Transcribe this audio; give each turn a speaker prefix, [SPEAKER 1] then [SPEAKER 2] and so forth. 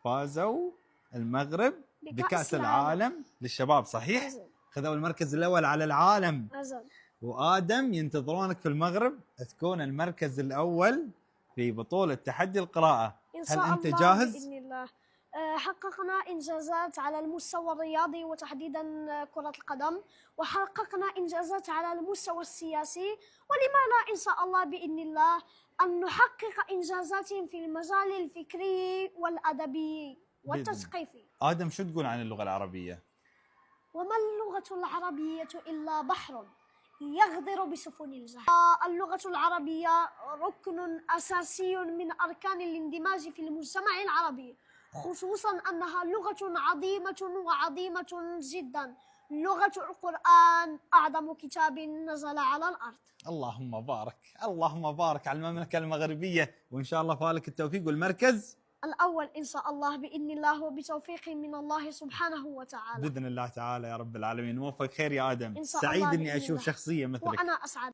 [SPEAKER 1] فازوا المغرب بكأس العالم للشباب، صحيح؟ خذوا المركز الأول على العالم. وآدم ينتظرونك في المغرب تكون المركز الأول في بطولة تحدي القراءة. هل أنت جاهز؟
[SPEAKER 2] بإذن الله. حققنا إنجازات على المستوى الرياضي وتحديدا كرة القدم، وحققنا إنجازات على المستوى السياسي، ولما لا إن شاء الله بإذن الله أن نحقق إنجازات في المجال الفكري والأدبي والتثقيفي.
[SPEAKER 1] آدم، شو تقول عن اللغة العربية؟
[SPEAKER 2] وما اللغة العربية إلا بحر يغدر بسفن الجحر. اللغة العربية ركن أساسي من أركان الاندماج في المجتمع العربي، خصوصا أنها لغة عظيمة جدا. لغة القرآن أعظم كتاب نزل على الأرض.
[SPEAKER 1] اللهم بارك، اللهم بارك على المملكة المغربية، وإن شاء الله فالك التوفيق والمركز
[SPEAKER 2] الأول إن شاء الله بإذن الله، وبتوفيق من الله سبحانه وتعالى.
[SPEAKER 1] بإذن الله تعالى يا رب العالمين. موفق خير يا آدم.
[SPEAKER 2] إن شاء
[SPEAKER 1] سعيد
[SPEAKER 2] الله
[SPEAKER 1] إني أشوف شخصية مثلك.
[SPEAKER 2] وأنا أسعد.